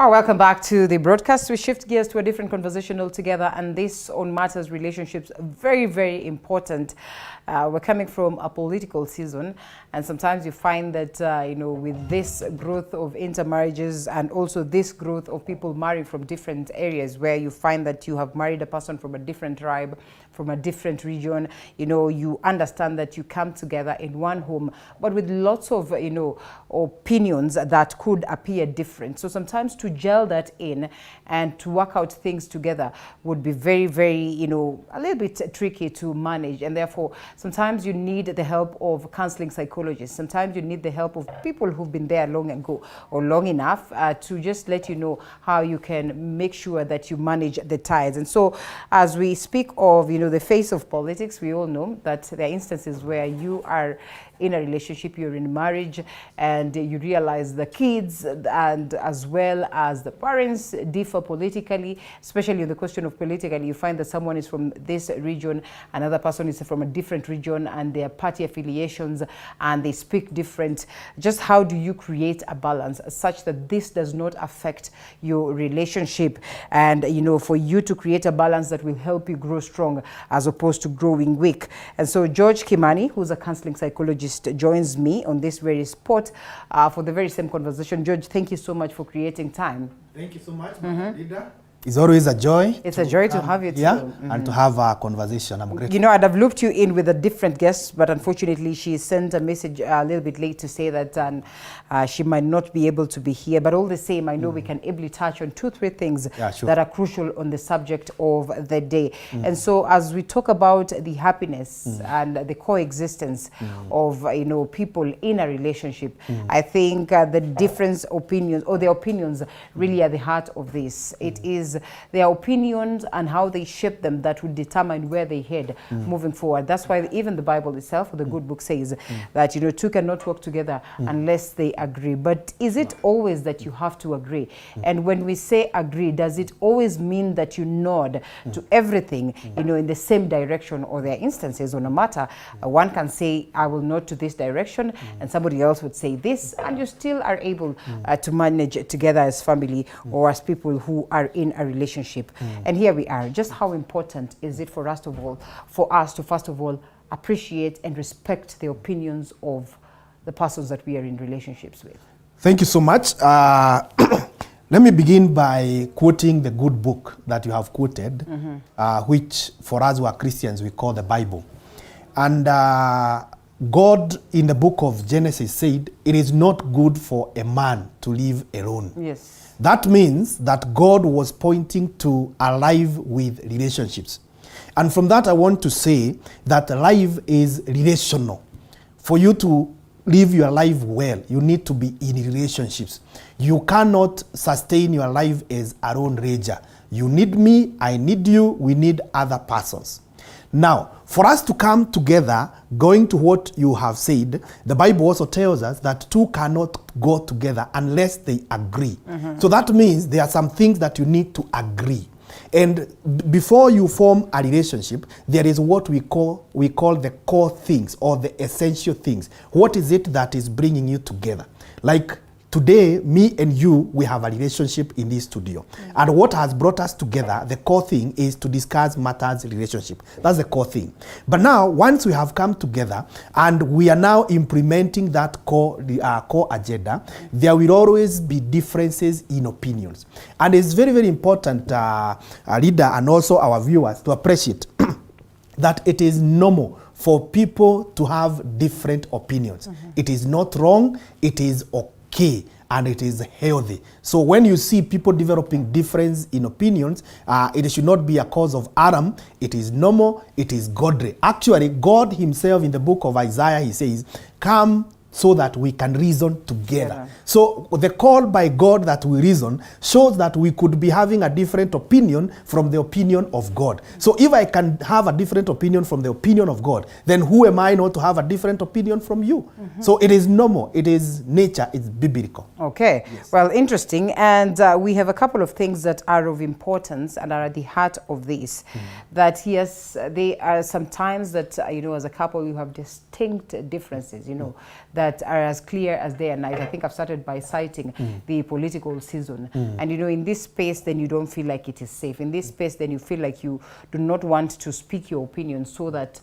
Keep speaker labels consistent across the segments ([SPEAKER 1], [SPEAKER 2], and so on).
[SPEAKER 1] Oh, welcome back to the broadcast. We shift gears to a different conversation altogether, and this on matters relationships, very, very important. We're coming from a political season, and sometimes you find that, with this growth of intermarriages and also this growth of people marrying from different areas, where you find that you have married a person from a different tribe, from a different region, you understand that you come together in one home, but with lots of, opinions that could appear different. So sometimes to gel that in and to work out things together would be very, very, a little bit tricky to manage. And therefore, sometimes you need the help of counseling psychologists. Sometimes you need the help of people who've been there long ago or long enough to just let you know how you can make sure that you manage the ties. And so as we speak of, the face of politics, we all know that there are instances where you are in a relationship, you're in marriage, and you realize the kids and as well as the parents differ politically, especially in the question of politically. You find that someone is from this region, another person is from a different region, and their party affiliations, and they speak different. Just how do you create a balance such that this does not affect your relationship, and for you to create a balance that will help you grow strong as opposed to growing weak? And so George Kimani, who's a counseling psychologist, joins me on this very spot for the very same conversation. George, thank you so much for creating time.
[SPEAKER 2] Thank you so much, Leader. It's always a joy.
[SPEAKER 1] It's a joy to have you too.
[SPEAKER 2] And to have a conversation. I'm grateful.
[SPEAKER 1] I'd have looked you in with a different guest, but unfortunately she sent a message a little bit late to say that she might not be able to be here. But all the same, I know we can ably touch on 2-3 things that are crucial on the subject of the day. And so as we talk about the happiness and the coexistence of people in a relationship, I think the different opinions, or the opinions, really are the heart of this. It is their opinions and how they shape them that will determine where they head moving forward. That's why even the Bible itself, or the good book, says that two cannot work together unless they agree. But is it always that you have to agree? And when we say agree, does it always mean that you nod to everything in the same direction? Or there are instances on a matter, one can say I will nod to this direction, and somebody else would say this, and you still are able to manage it together as family or as people who are in a relationship. And here we are. Just how important is it for us to first of all appreciate and respect the opinions of the persons that we are in relationships with?
[SPEAKER 2] Thank you so much. Let me begin by quoting the good book that you have quoted, which for us who are Christians we call the Bible. And God in the book of Genesis said, it is not good for a man to live alone.
[SPEAKER 1] Yes.
[SPEAKER 2] That means that God was pointing to a life with relationships. And from that, I want to say that life is relational. For you to live your life well, you need to be in relationships. You cannot sustain your life as a lone ranger. You need me, I need you, we need other persons. Now, for us to come together, going to what you have said, the Bible also tells us that two cannot go together unless they agree. So that means there are some things that you need to agree. And before you form a relationship, there is what we call the core things, or the essential things. What is it that is bringing you together? Like today, me and you, we have a relationship in this studio. And what has brought us together, the core thing, is to discuss matters relationship. That's the core thing. But now, once we have come together and we are now implementing that core agenda, there will always be differences in opinions. And it's very, very important, leader, and also our viewers, to appreciate that it is normal for people to have different opinions. It is not wrong, it is okay, and it is healthy. So when you see people developing difference in opinions, it should not be a cause of alarm. It is normal, it is godly. Actually, God himself in the book of Isaiah, he says, come so that we can reason together. So the call by God that we reason shows that we could be having a different opinion from the opinion of God. So if I can have a different opinion from the opinion of God, then who am I not to have a different opinion from you? So it is normal, it is nature, it's biblical.
[SPEAKER 1] Okay, well, interesting. And we have a couple of things that are of importance and are at the heart of this. That yes, they are sometimes that, as a couple you have distinct differences, that that are as clear as day and night. I think I've started by citing the political season. And, you know, in this space, then you don't feel like it is safe. In this space, then you feel like you do not want to speak your opinion so that,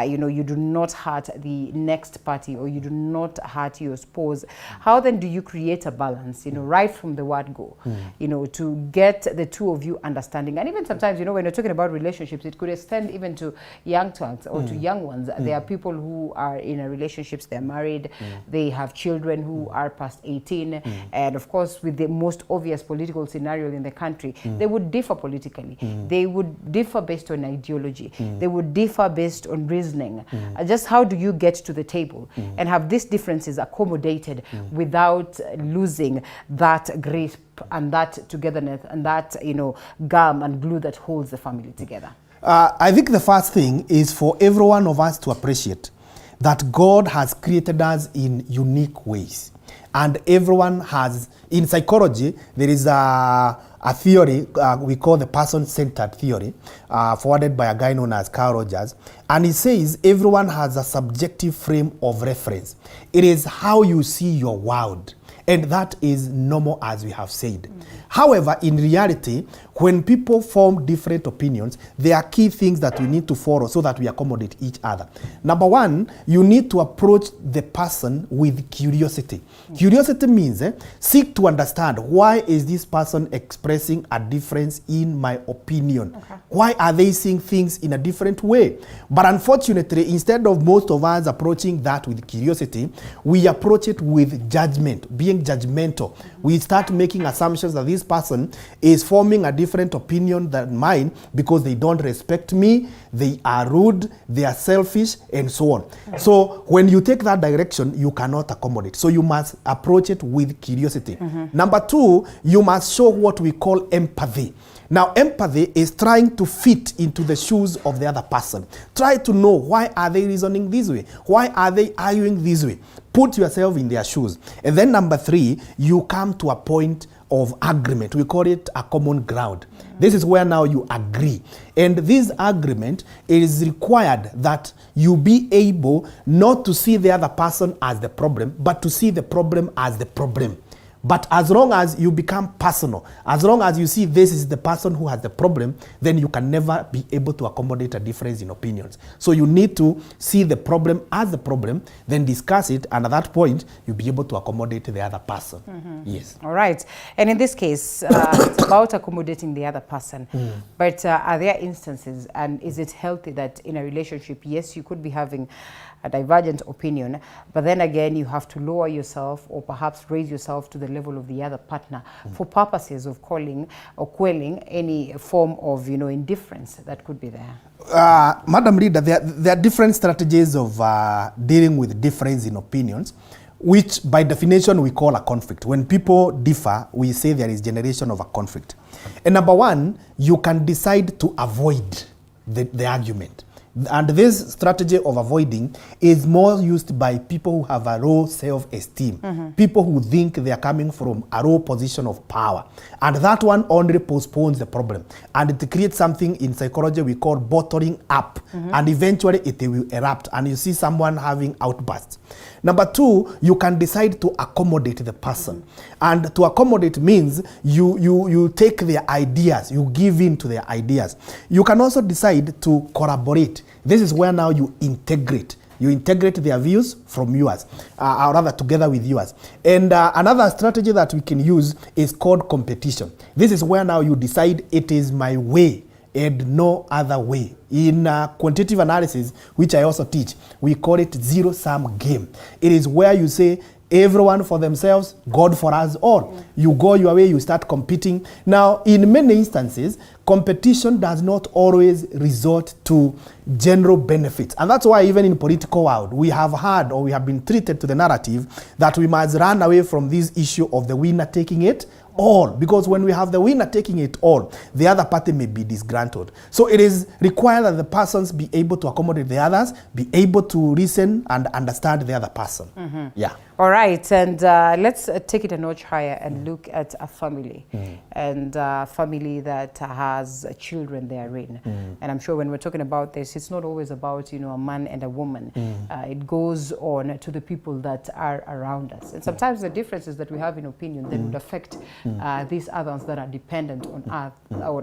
[SPEAKER 1] you know, you do not hurt the next party or you do not hurt your spouse. How then do you create a balance, you know, right from the word go, you know, to get the two of you understanding? And even sometimes, you know, when you're talking about relationships, it could extend even to young ones or to young ones. There are people who are in a relationships, they're married, they have children who are past 18, and of course with the most obvious political scenario in the country, they would differ politically, they would differ based on ideology, they would differ based on reasoning. Just how do you get to the table and have these differences accommodated without losing that grasp and that togetherness and that, you know, gum and glue that holds the family together?
[SPEAKER 2] I think the first thing is for every one of us to appreciate that God has created us in unique ways. And everyone has, in psychology, there is a theory we call the person-centered theory, forwarded by a guy known as Carl Rogers. And he says everyone has a subjective frame of reference. It is how you see your world. And that is normal, as we have said. However, in reality, when people form different opinions, there are key things that we need to follow so that we accommodate each other. Number one, you need to approach the person with curiosity. Curiosity means seek to understand, why is this person expressing a difference in my opinion? Why are they seeing things in a different way? But unfortunately, instead of most of us approaching that with curiosity, we approach it with judgment, being judgmental. We start making assumptions that this person is forming a different opinion than mine because they don't respect me, they are rude, they are selfish, and so on. So when you take that direction, you cannot accommodate. So you must approach it with curiosity. Number two, you must show what we call empathy. Now, empathy is trying to fit into the shoes of the other person. Try to know, why are they reasoning this way? Why are they arguing this way? Put yourself in their shoes. And then number three, you come to a point of agreement. We call it a common ground. This is where now you agree. And this agreement is required that you be able not to see the other person as the problem, but to see the problem as the problem. But as long as you become personal, as long as you see this is the person who has the problem, then you can never be able to accommodate a difference in opinions. So you need to see the problem as the problem, then discuss it, and at that point, you'll be able to accommodate the other person. Yes.
[SPEAKER 1] All right. And in this case, it's about accommodating the other person. But are there instances, and is it healthy that in a relationship, yes, you could be having a divergent opinion, but then again, you have to lower yourself or perhaps raise yourself to the level of the other partner for purposes of calling or quelling any form of, you know, indifference that could be there?
[SPEAKER 2] Madam Leader, there are different strategies of dealing with difference in opinions, which by definition we call a conflict. When people differ, we say there is generation of a conflict. And number one, you can decide to avoid the argument. And this strategy of avoiding is more used by people who have a low self-esteem, people who think they are coming from a low position of power. And that one only postpones the problem. And it creates something in psychology we call bottling up. And eventually it will erupt and you see someone having outbursts. Number two, you can decide to accommodate the person. And to accommodate means you take their ideas, you give in to their ideas. You can also decide to collaborate. This is where now you integrate. You integrate their views from yours, or rather together with yours. And another strategy that we can use is called competition. This is where now you decide it is my way and no other way. In quantitative analysis, which I also teach, we call it zero-sum game. It is where you say, everyone for themselves, God for us all. You go your way, you start competing. Now, in many instances, competition does not always resort to general benefits. And that's why even in political world, we have had or we have been treated to the narrative that we must run away from this issue of the winner taking it all, because when we have the winner taking it all, the other party may be disgruntled. So it is required that the persons be able to accommodate the others, be able to listen and understand the other person. Yeah.
[SPEAKER 1] All right, and let's take it a notch higher and look at a family, and a family that has children therein. And I'm sure when we're talking about this, it's not always about, you know, a man and a woman. It goes on to the people that are around us. And sometimes the differences that we have in opinion that would affect these others that are dependent on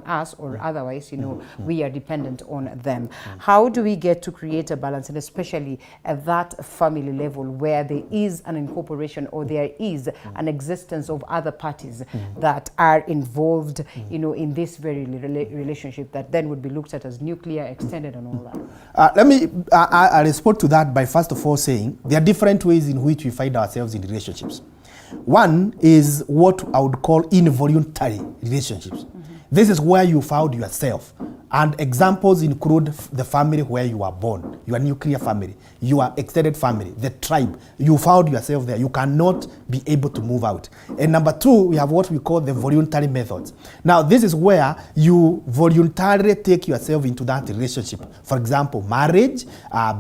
[SPEAKER 1] us, or otherwise, you know, we are dependent on them. How do we get to create a balance, and especially at that family level where there is an incorporation, or there is an existence of other parties that are involved, you know, in this very relationship that then would be looked at as nuclear, extended, and all that?
[SPEAKER 2] Let me I respond to that by first of all saying there are different ways in which we find ourselves in relationships. One is what I would call involuntary relationships. This is where you found yourself. And examples include the family where you are born, your nuclear family, your extended family, the tribe. You found yourself there. You cannot be able to move out. And number two, we have what we call the voluntary methods. Now, this is where you voluntarily take yourself into that relationship. For example, marriage,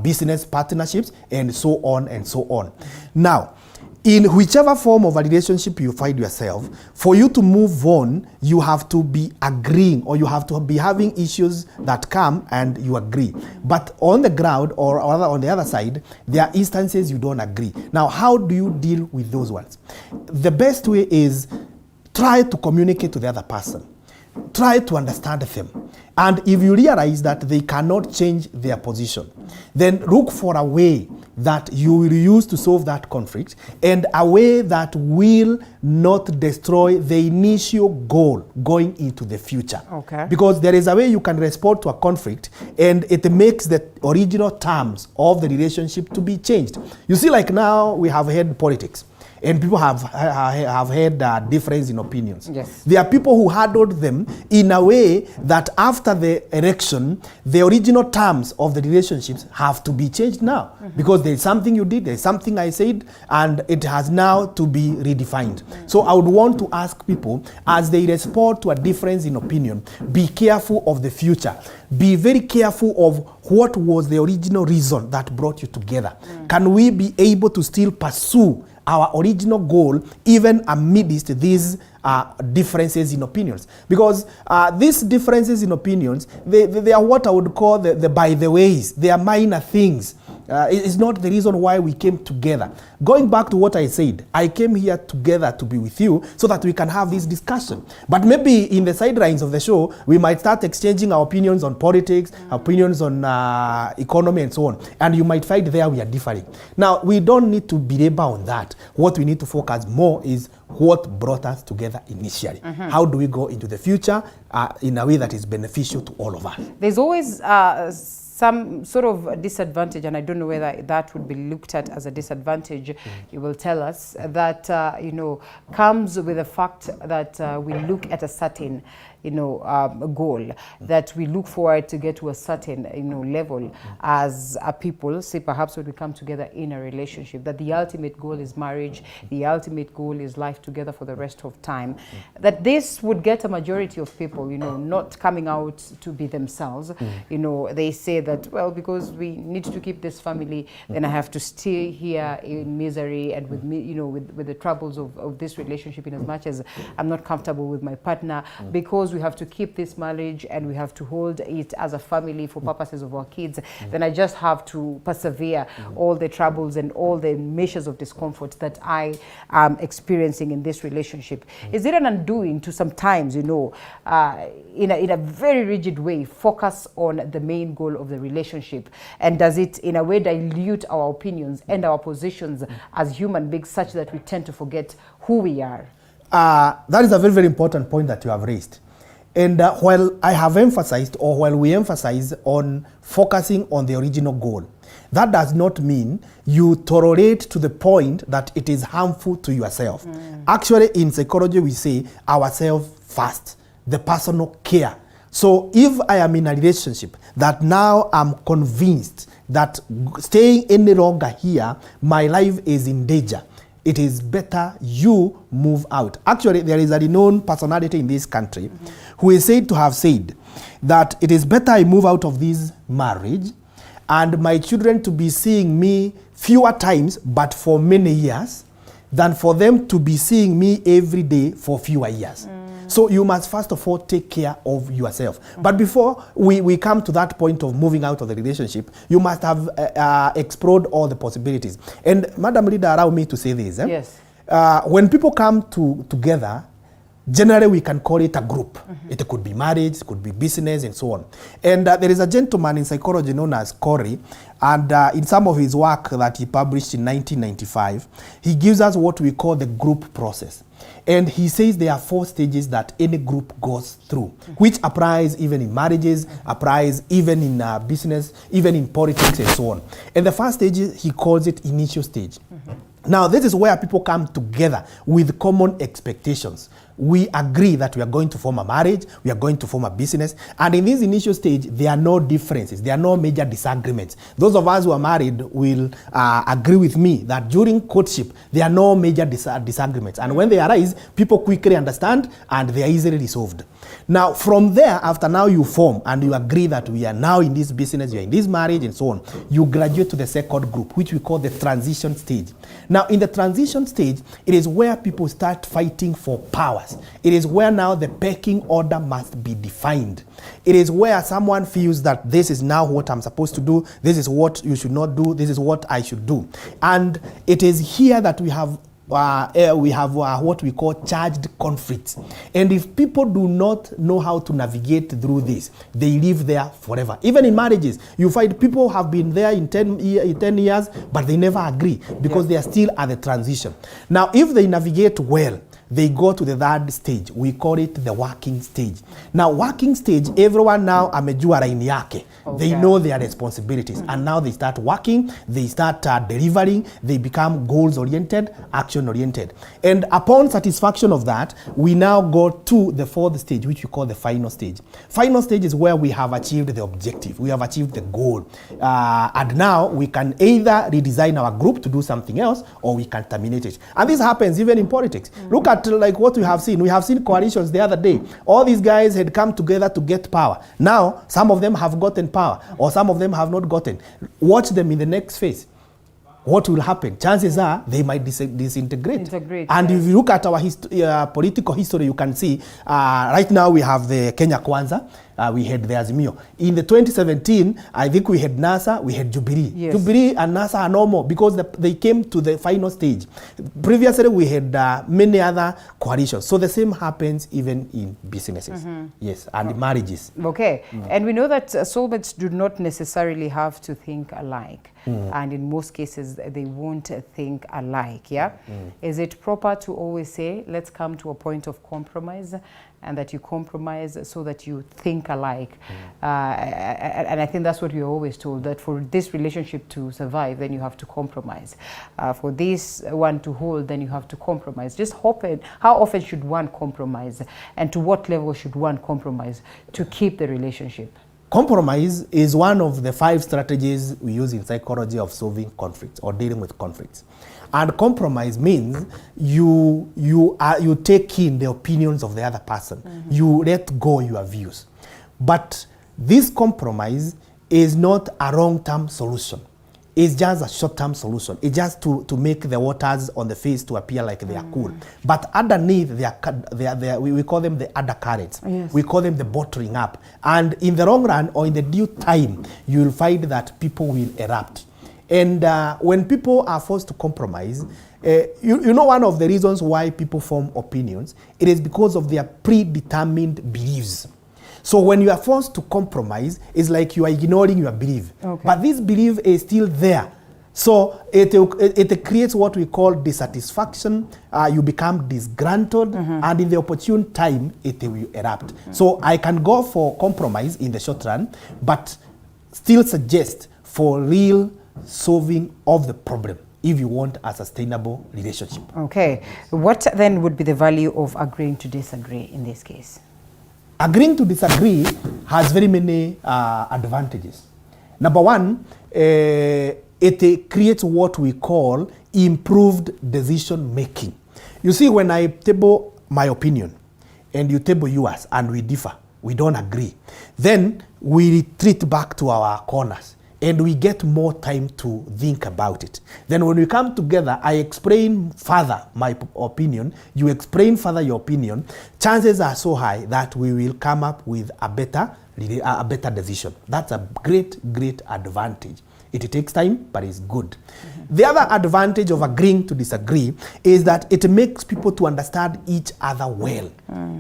[SPEAKER 2] business partnerships, and so on and so on. Now, in whichever form of a relationship you find yourself, for you to move on, you have to be agreeing, or you have to be having issues that come and you agree. But on the ground, or rather on the other side, there are instances you don't agree. Now, how do you deal with those ones? The best way is try to communicate to the other person. Try to understand them. And if you realize that they cannot change their position, then look for a way that you will use to solve that conflict, and a way that will not destroy the initial goal going into the future.
[SPEAKER 1] Okay.
[SPEAKER 2] Because there is a way you can respond to a conflict, and it makes the original terms of the relationship to be changed. You see, like now we have had politics. And people have had difference in opinions.
[SPEAKER 1] Yes.
[SPEAKER 2] There are people who handled them in a way that after the election, the original terms of the relationships have to be changed now. Because there is something you did, there is something I said, and it has now to be redefined. So I would want to ask people, as they respond to a difference in opinion, be careful of the future. Be very careful of what was the original reason that brought you together. Can we be able to still pursue our original goal even amidst these differences in opinions? Because these differences in opinions, they are what I would call the by the ways. They are minor things. It's not the reason why we came together. Going back to what I said, I came here together to be with you so that we can have this discussion. But maybe in the sidelines of the show, we might start exchanging our opinions on politics, opinions on economy, and so on. And you might find there we are differing. Now, we don't need to belabor on that. What we need to focus more is what brought us together initially. How do we go into the future in a way that is beneficial to all of us?
[SPEAKER 1] There's always some sort of disadvantage, and I don't know whether that would be looked at as a disadvantage. You will tell us that, you know, comes with the fact that we look at a certain, you know, goal, that we look forward to get to a certain, you know, level as a people, say perhaps when we come together in a relationship, that the ultimate goal is marriage, the ultimate goal is life together for the rest of time, that this would get a majority of people, you know, not coming out to be themselves. You know, they say that, well, because we need to keep this family, then I have to stay here in misery and with me, you know, with the troubles of this relationship, in as much as I'm not comfortable with my partner, because we have to keep this marriage and we have to hold it as a family for purposes of our kids, then I just have to persevere all the troubles and all the measures of discomfort that I am experiencing in this relationship. Is it an undoing to sometimes, you know, in a very rigid way, focus on the main goal of the relationship? And does it in a way dilute our opinions and our positions as human beings such that we tend to forget who we are?
[SPEAKER 2] That is a very, very important point that you have raised. And while I have emphasized, or while we emphasize on focusing on the original goal, that does not mean you tolerate to the point that it is harmful to yourself. Actually, in psychology, we say ourselves first, the personal care. So if I am in a relationship that now I'm convinced that staying any longer here, my life is in danger, it is better you move out. Actually, there is a renowned personality in this country who is said to have said that it is better I move out of this marriage and my children to be seeing me fewer times but for many years than for them to be seeing me every day for fewer years. So you must first of all take care of yourself. But before we come to that point of moving out of the relationship, you must have explored all the possibilities. And Madam Leader, allow me to say this.
[SPEAKER 1] Yes.
[SPEAKER 2] When people come together, generally we can call it a group. It could be marriage, it could be business, and so on. And there is a gentleman in psychology known as Corey, and in some of his work that he published in 1995, he gives us what we call the group process. And he says there are 4 stages that any group goes through, which applies even in marriages, applies even in business, even in politics, and so on. And the first stage, he calls it initial stage. Now, this is where people come together with common expectations. We agree that we are going to form a marriage, we are going to form a business, and in this initial stage, there are no differences, there are no major disagreements. Those of us who are married will agree with me that during courtship, there are no major disagreements. And when they arise, people quickly understand and they are easily resolved. Now, from there, after now you form and you agree that we are now in this business, you are in this marriage, and so on, you graduate to the second group, which we call the transition stage. Now, in the transition stage, it is where people start fighting for powers. It is where now the pecking order must be defined. It is where someone feels that this is now what I'm supposed to do, this is what you should not do, this is what I should do. And it is here that we have what we call charged conflicts. And if people do not know how to navigate through this, they live there forever. Even in marriages, you find people have been there in 10 years, but they never agree because they are still at the transition. Now, if they navigate well, they go to the third stage. We call it the working stage. Now, working stage, everyone now amejua line yake. They know their responsibilities. And now they start working, they start delivering, they become goals-oriented, action-oriented. And upon satisfaction of that, we now go to the 4th stage, which we call the final stage. Final stage is where we have achieved the objective, we have achieved the goal. And now we can either redesign our group to do something else, or we can terminate it. And this happens even in politics. Look at like what we have seen. We have seen coalitions the other day. All these guys had come together to get power. Now, some of them have gotten power, or some of them have not gotten. Watch them in the next phase. What will happen? Chances are they might disintegrate. And if you look at our political history, you can see right now we have the Kenya Kwanza. We had the Azimio. In the 2017, I think we had NASA, we had Jubilee. Yes. Jubilee and NASA are no more because they came to the final stage. Previously, we had many other coalitions. So the same happens even in businesses. Yes, and marriages.
[SPEAKER 1] Okay. And we know that soulmates do not necessarily have to think alike. And in most cases, they won't think alike, yeah? Is it proper to always say, let's come to a point of compromise, and that you compromise so that you think alike? And I think that's what we're always told, that for this relationship to survive, then you have to compromise. For this one to hold, then you have to compromise. Just how often should one compromise? And to what level should one compromise to keep the relationship?
[SPEAKER 2] Compromise is one of the 5 strategies we use in psychology of solving conflicts or dealing with conflicts. And compromise means you take in the opinions of the other person. You let go your views. But this compromise is not a long-term solution. It's just a short-term solution. It's just to make the waters on the face to appear like they are cool. But underneath, we call them the undercurrents. Yes. We call them the bottling up. And in the long run, or in the due time, you will find that people will erupt. And when people are forced to compromise, you know one of the reasons why people form opinions, it is because of their predetermined beliefs. So when you are forced to compromise, it's like you are ignoring your belief. But this belief is still there. So it creates what we call dissatisfaction. You become disgruntled, and in the opportune time, it will erupt. So I can go for compromise in the short run, but still suggest for real solving of the problem if you want a sustainable relationship. Okay.
[SPEAKER 1] What then would be the value of agreeing to disagree in this case?
[SPEAKER 2] Agreeing to disagree has very many advantages. Number one, it creates what we call improved decision making. You see, when I table my opinion and you table yours and we differ, we don't agree, then we retreat back to our corners and we get more time to think about it. Then when we come together, I explain further my opinion, you explain further your opinion, chances are so high that we will come up with a better decision. That's a great advantage. It takes time, but it's good. The other advantage of agreeing to disagree is that it makes people to understand each other well.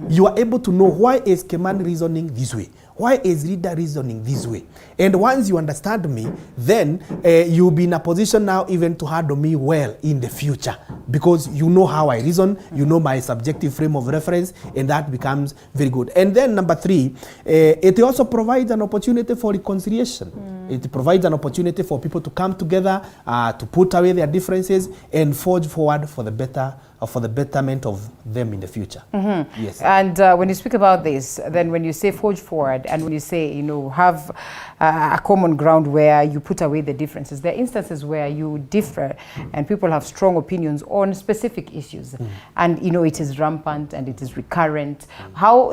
[SPEAKER 2] You are able to know, why is Keman reasoning this way? Why is Rida reasoning this way? And once you understand me, then you'll be in a position now even to handle me well in the future, because you know how I reason, you know my subjective frame of reference, and that becomes very good. And then number 3, it also provides an opportunity for reconciliation. It provides an opportunity for people to come together, to put away their differences and forge forward for the better, for the betterment of them in the future. Yes.
[SPEAKER 1] And when you speak about this, then when you say forge forward, and when you say, you know, have a common ground where you put away the differences, there are instances where you differ and people have strong opinions on specific issues, and you know it is rampant and it is recurrent. How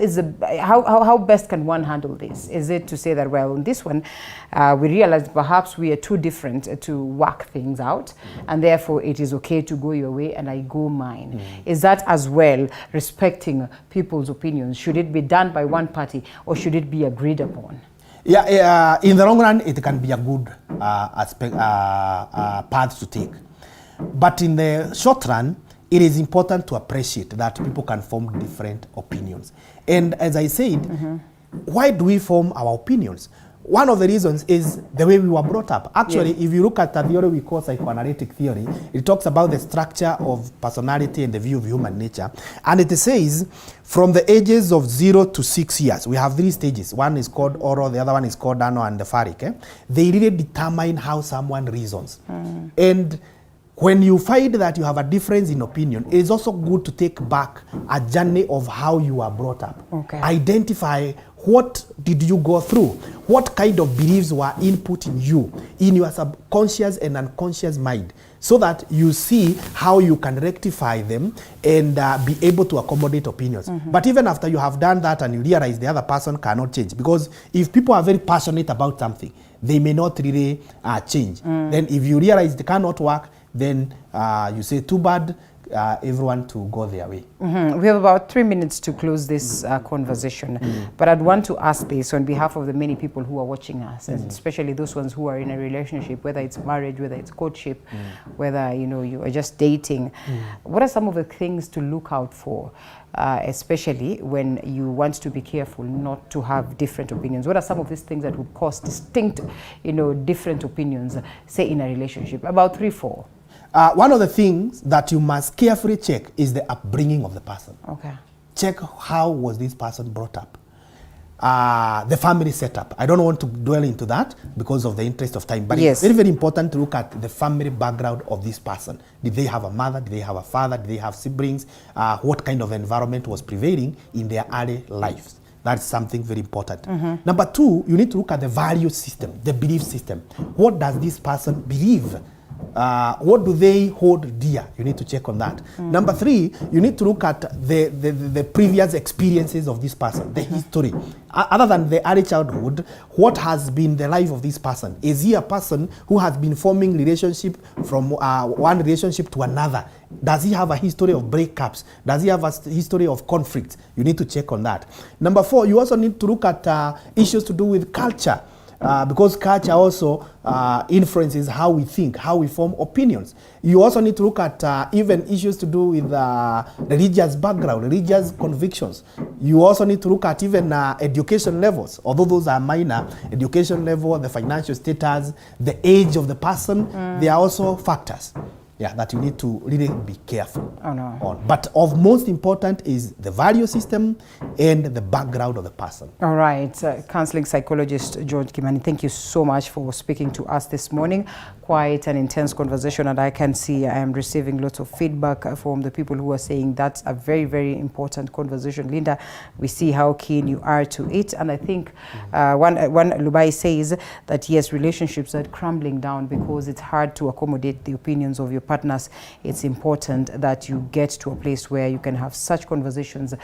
[SPEAKER 1] best can one handle this? Is it to say that, well, on this one we realized perhaps we are too different to work things out, and therefore it is okay to go your way and I go mine? Is that as well respecting people's opinions? Should it be done by one party or should it be agreed upon?
[SPEAKER 2] Yeah, in the long run, it can be a good path to take. But in the short run, it is important to appreciate that people can form different opinions. And as I said, why do we form our opinions? One of the reasons is the way we were brought up. Actually, if you look at the theory we call psychoanalytic theory, it talks about the structure of personality and the view of human nature. And it says from the ages of 0 to 6 years, we have 3 stages. One is called oral, the other one is called ano and the pharik. They really determine how someone reasons. And when you find that you have a difference in opinion, it is also good to take back a journey of how you are brought up. Identify what did you go through? What kind of beliefs were input in you, in your subconscious and unconscious mind, so that you see how you can rectify them and be able to accommodate opinions. But even after you have done that and you realize the other person cannot change, because if people are very passionate about something, they may not really change. Then if you realize they cannot work, then you say, too bad, everyone to go their way.
[SPEAKER 1] We have about 3 minutes to close this conversation, but I'd want to ask this on behalf of the many people who are watching us, and especially those ones who are in a relationship, whether it's marriage, whether it's courtship, whether you are just dating. What are some of the things to look out for, especially when you want to be careful not to have different opinions? What are some of these things that would cause distinct, different opinions, say in a relationship? About 3, 4.
[SPEAKER 2] One of the things that you must carefully check is the upbringing of the person. Check how was this person brought up. The family setup. I don't want to dwell into that because of the interest of time, but it's very, very important to look at the family background of this person. Did they have a mother? Did they have a father? Did they have siblings? What kind of environment was prevailing in their early lives? That's something very important. Number 2, you need to look at the value system, the belief system. What does this person believe? What do they hold dear? You need to check on that. Number 3, you need to look at the previous experiences of this person, the history. Other than the early childhood, what has been the life of this person? Is he a person who has been forming relationship from one relationship to another? Does he have a history of breakups? Does he have a history of conflicts? You need to check on that. Number 4, you also need to look at issues to do with culture. Because culture also influences how we think, how we form opinions. You also need to look at even issues to do with religious background, religious convictions. You also need to look at even education levels, although those are minor. Education level, the financial status, the age of the person, they are also factors. That you need to really be careful on. But of most important is the value system and the background of the person.
[SPEAKER 1] All right. Counseling psychologist George Kimani, thank you so much for speaking to us this morning. quite an intense conversation, and I can see I am receiving lots of feedback from the people who are saying that's a very, very important conversation. Linda, we see how keen you are to it, and I think one Lubai says that yes, relationships are crumbling down because it's hard to accommodate the opinions of your partners. It's important that you get to a place where you can have such conversations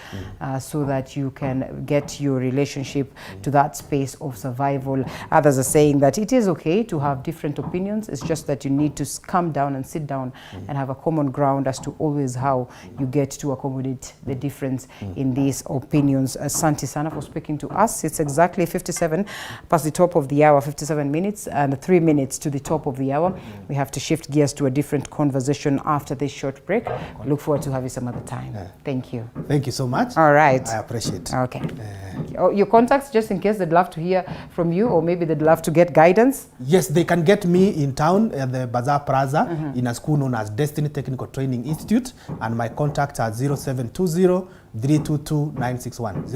[SPEAKER 1] so that you can get your relationship to that space of survival. Others are saying that it is okay to have different opinions. It's just that you need to come down and sit down and have a common ground as to always how you get to accommodate the difference in these opinions. Asante sana for speaking to us. It's exactly 57 past the top of the hour, 57 minutes and 3 minutes to the top of the hour. We have to shift gears to a different conversation after this short break. Look forward to having some other time. Thank you.
[SPEAKER 2] Thank you so much.
[SPEAKER 1] All right.
[SPEAKER 2] I appreciate it.
[SPEAKER 1] Okay. Your contacts, just in case they'd love to hear from you, or maybe they'd love to get guidance?
[SPEAKER 2] Yes, they can get me in town at the Bazaar Plaza in a school known as Destiny Technical Training Institute, and my contacts are 0720 322 961.